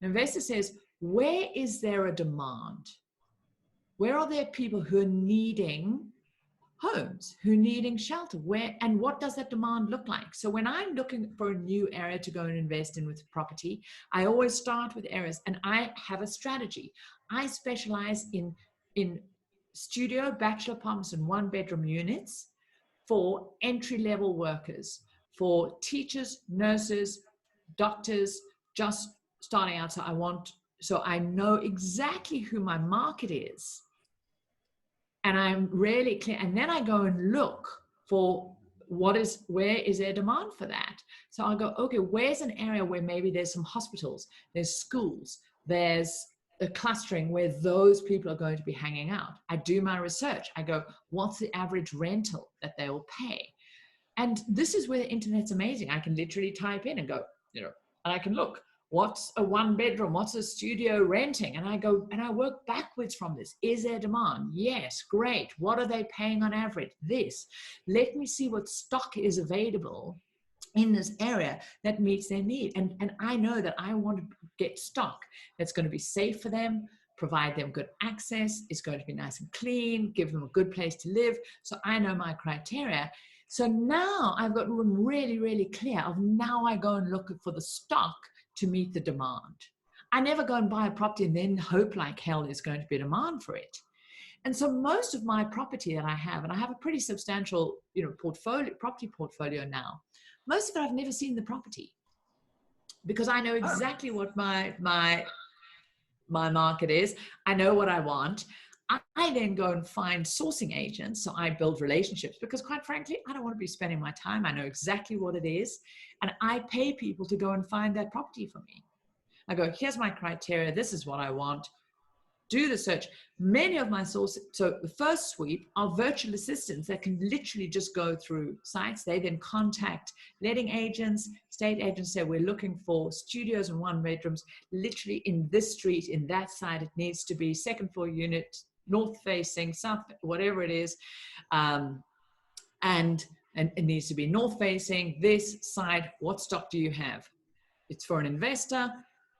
S1: An investor says, where is there a demand? Where are there people who are needing homes, who are needing shelter? Where, and what does that demand look like? So when I'm looking for a new area to go and invest in with property, I always start with areas, and I have a strategy. I specialize in studio, bachelor apartments and one-bedroom units for entry-level workers, for teachers, nurses, doctors, just starting out. So I know exactly who my market is. And I'm really clear. And then I go and look for where is there demand for that? So I go, okay, where's an area where maybe there's some hospitals, there's schools, there's a clustering where those people are going to be hanging out. I do my research. I go, what's the average rental that they will pay? And this is where the internet's amazing. I can literally type in and go, and I can look. What's a one bedroom? What's a studio renting? And I go, and I work backwards from this. Is there demand? Yes, great. What are they paying on average? This. Let me see what stock is available in this area that meets their need. And I know that I want to get stock that's going to be safe for them, provide them good access, it's going to be nice and clean, give them a good place to live. So I know my criteria. So now I've got really, really clear of now I go and look for the stock to meet the demand. I never go and buy a property and then hope like hell there's going to be a demand for it. And so most of my property that I have, and I have a pretty substantial, property portfolio now, most of it I've never seen the property because I know exactly what my market is. I know what I want. I then go and find sourcing agents. So I build relationships because quite frankly, I don't want to be spending my time. I know exactly what it is. And I pay people to go and find that property for me. I go, here's my criteria. This is what I want. Do the search. Many of my sources, so the first sweep are virtual assistants that can literally just go through sites. They then contact letting agents, state agents, say we're looking for studios and one bedrooms, literally in this street, in that side, it needs to be second floor unit, north facing, south, whatever it is. And it needs to be north facing, this side, what stock do you have? It's for an investor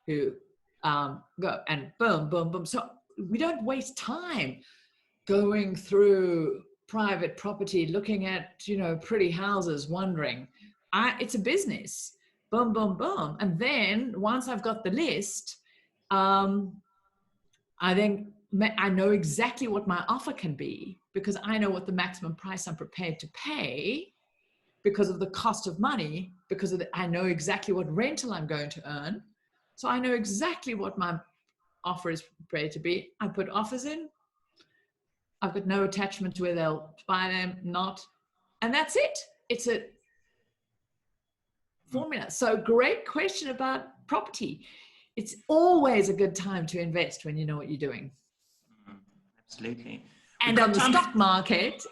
S1: who go and boom, boom, boom. So we don't waste time going through private property, looking at, pretty houses, wondering. It's a business, boom, boom, boom. And then once I've got the list, I know exactly what my offer can be because I know what the maximum price I'm prepared to pay because of the cost of money, because I know exactly what rental I'm going to earn. So I know exactly what my offer is prepared to be. I put offers in. I've got no attachment to where they'll buy them, not. And that's it. It's a formula. So great question about property. It's always a good time to invest when you know what you're doing.
S2: Absolutely.
S1: And on the stock market,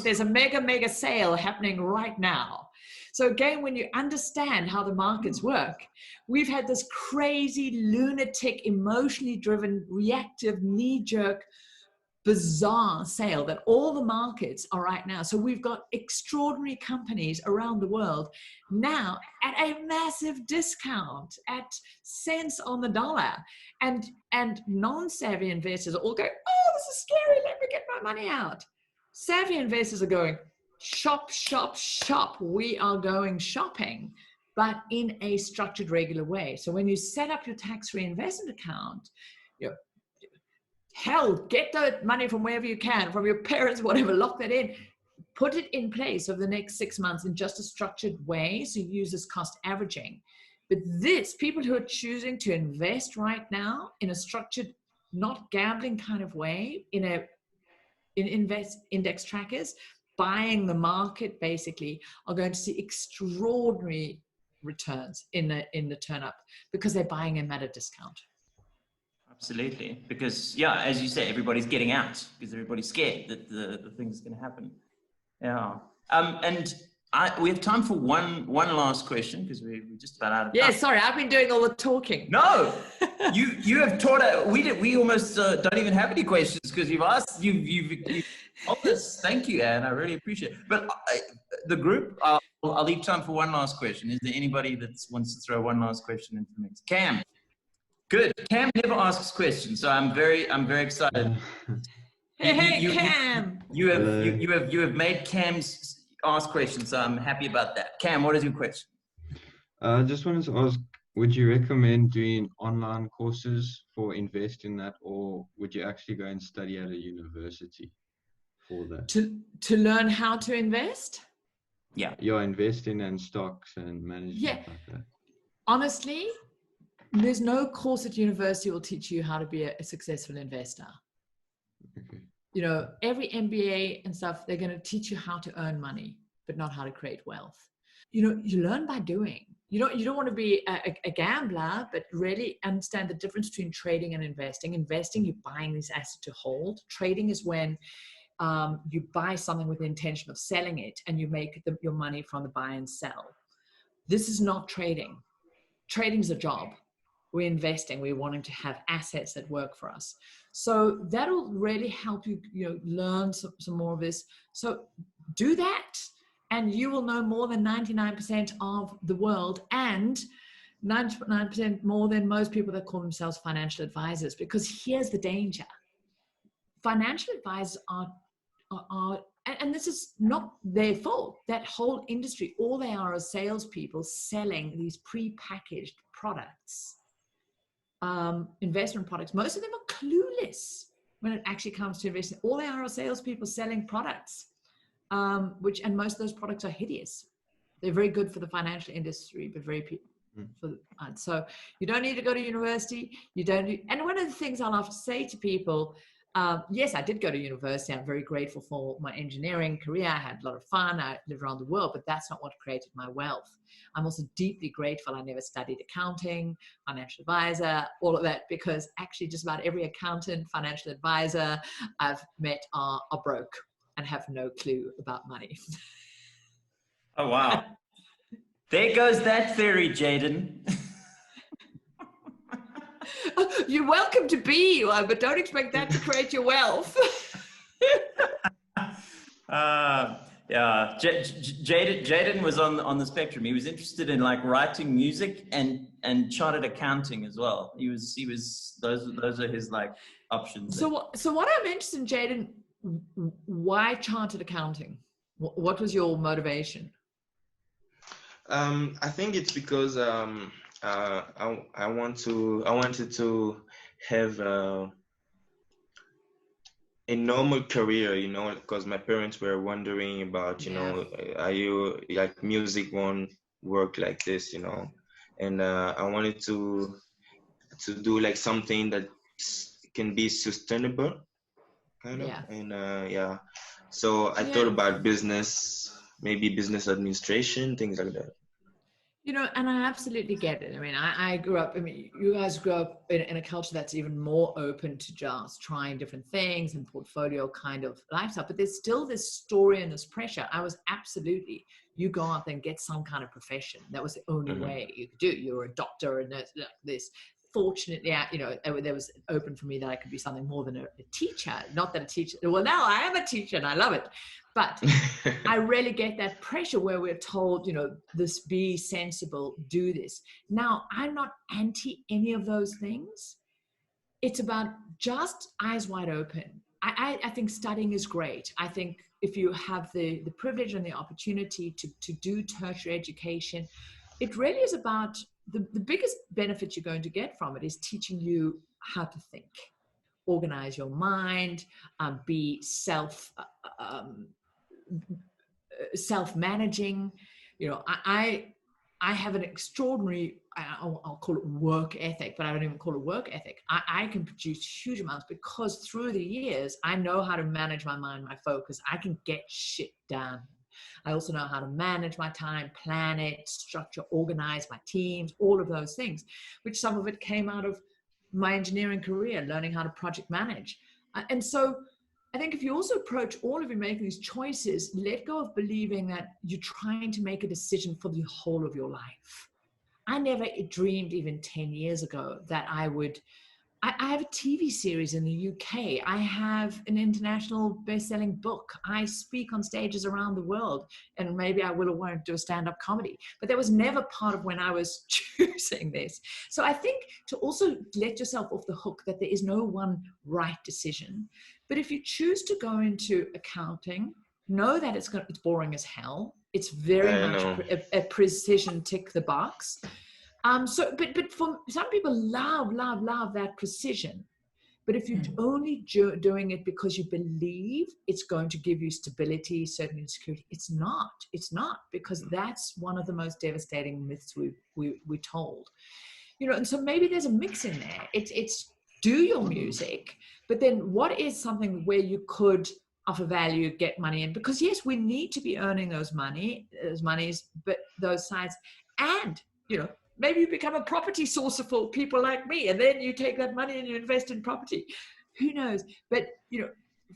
S1: there's a mega sale happening right now. So again, when you understand how the markets work, we've had this crazy, lunatic, emotionally driven, reactive, knee-jerk, bizarre sale that all the markets are right now. So we've got extraordinary companies around the world now at a massive discount, at cents on the dollar. And non-savvy investors are all going, oh, this is scary, let me get my money out. Savvy investors are going, shop, shop, shop. We are going shopping, but in a structured, regular way. So when you set up your tax-free investment account, hell, get that money from wherever you can, from your parents, whatever, lock that in, put it in place over the next 6 months in just a structured way. So you use this cost averaging. But people who are choosing to invest right now in a structured, not gambling kind of way, in index trackers, buying the market basically, are going to see extraordinary returns in the turn up because they're buying them at a discount.
S2: Absolutely. Because, yeah, as you say, everybody's getting out because everybody's scared that the thing's going to happen. Yeah. And we have time for one last question because we're just about out of time.
S1: Yeah, sorry, I've been doing all the talking.
S2: No, you have taught us. We almost don't even have any questions because you've asked. You've told us. Thank you, Anne. I really appreciate it. But the group, I'll leave time for one last question. Is there anybody that wants to throw one last question into the mix? Cam. Good. Cam never asks questions, so I'm very excited.
S1: Hey, Cam.
S2: You have made Cam's ask questions, so I'm happy about that. Cam, what is your question?
S4: I just wanted to ask, would you recommend doing online courses for invest in that, or would you actually go and study at a university for that?
S1: To learn how to invest?
S2: Yeah.
S4: You're investing in stocks and management like that.
S1: Honestly, there's no course at university will teach you how to be a successful investor.
S4: Okay.
S1: You know, every MBA and stuff, they're going to teach you how to earn money, but not how to create wealth. You know, you learn by doing. You don't want to be a gambler, but really understand the difference between trading and investing. Investing, you're buying these assets to hold. Trading is when you buy something with the intention of selling it and you make your money from the buy and sell. This is not trading. Trading is a job. We're investing. We're wanting to have assets that work for us. So that'll really help you, learn some more of this. So do that, and you will know more than 99% of the world, and 99% more than most people that call themselves financial advisors. Because here's the danger: financial advisors are, and this is not their fault. That whole industry, all they are salespeople selling these pre-packaged products. Investment products. Most of them are clueless when it actually comes to investing. All they are salespeople selling products, and most of those products are hideous. They're very good for the financial industry, but very so you don't need to go to university. And one of the things I'll have to say to people, yes, I did go to university. I'm very grateful for my engineering career. I had a lot of fun. I lived around the world, but that's not what created my wealth. I'm also deeply grateful I never studied accounting, financial advisor, all of that, because actually just about every accountant, financial advisor I've met are broke and have no clue about money.
S2: Oh, wow. There goes that theory, Jaden.
S1: You're welcome to be, but don't expect that to create your wealth. Yeah, Jaden was on the spectrum. He was interested in like writing music and chartered accounting as well. He was those are his like options. So what I'm interested in, Jaden, why chartered accounting? What was your motivation?
S5: I think it's because I wanted to have a normal career, because my parents were wondering about, are you like music won't work like this, and I wanted to do like something that can be sustainable, kind of, and so I thought about business, maybe business administration, things like that.
S1: And I absolutely get it. I mean, I grew up, you guys grew up in a culture that's even more open to just trying different things and portfolio kind of lifestyle, but there's still this story and this pressure. I was absolutely, you go out there and get some kind of profession. That was the only way you could do it. You were a doctor and this. Fortunately, there was open for me that I could be something more than a teacher. Not that a teacher, well, now I am a teacher and I love it. But I really get that pressure where we're told, this, be sensible, do this. Now, I'm not anti any of those things. It's about just eyes wide open. I think studying is great. I think if you have the privilege and the opportunity to do tertiary education, it really is about the biggest benefit you're going to get from it is teaching you how to think, organize your mind, be self-managing. I have an extraordinary, I'll call it work ethic, but I don't even call it work ethic. I can produce huge amounts because through the years, I know how to manage my mind, my focus. I can get shit done. I also know how to manage my time, plan it, structure, organize my teams, all of those things, which some of it came out of my engineering career, learning how to project manage. And so I think if you also approach all of you making these choices, let go of believing that you're trying to make a decision for the whole of your life. I never dreamed even 10 years ago that I would. I have a TV series in the UK. I have an international best-selling book. I speak on stages around the world, and maybe I will or won't do a stand-up comedy. But that was never part of when I was choosing this. So I think to also let yourself off the hook that there is no one right decision. But if you choose to go into accounting, know that it's boring as hell. It's very much a precision tick the box. But for some people love that precision. But if you're only doing it because you believe it's going to give you stability, certainty, and security, it's not, because that's one of the most devastating myths we're told. And so maybe there's a mix in there. It's do your music, but then what is something where you could offer value, get money in? Because yes, we need to be earning those monies, but those sides, and maybe you become a property sourcer for people like me, and then you take that money and you invest in property. Who knows? But,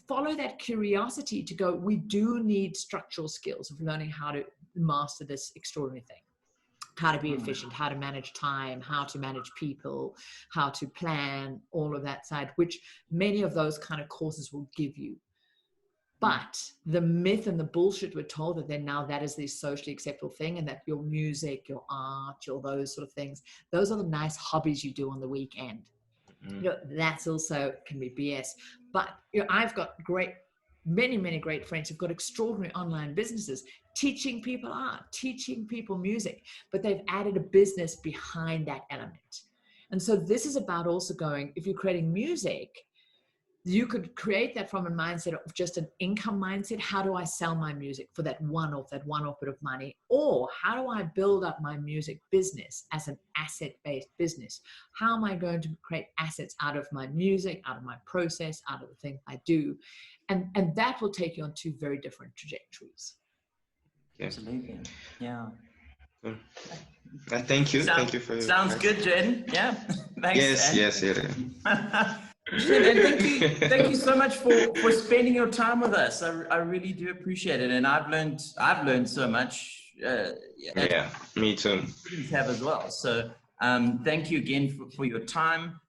S1: follow that curiosity to go, we do need structural skills of learning how to master this extraordinary thing, how to be efficient, how to manage time, how to manage people, how to plan, all of that side, which many of those kind of courses will give you. But the myth and the bullshit we're told that is the socially acceptable thing, and that your music, your art, those sort of things, those are the nice hobbies you do on the weekend. That's also can be BS. But I've got many great friends who've got extraordinary online businesses, teaching people art, teaching people music, but they've added a business behind that element. And so this is about also going, if you're creating music, you could create that from a mindset of just an income mindset. How do I sell my music for that one-off bit of money? Or how do I build up my music business as an asset-based business? How am I going to create assets out of my music, out of my process, out of the things I do? And that will take you on two very different trajectories.
S2: Absolutely. Yeah.
S5: Thank you. Thank you for your
S2: Sounds good, Jen. Yeah. Thanks.
S5: Yes.
S2: And thank you so much for spending your time with us. I really do appreciate it, and I've learned so much.
S5: Yeah, me too.
S2: Students have as well. So thank you again for your time.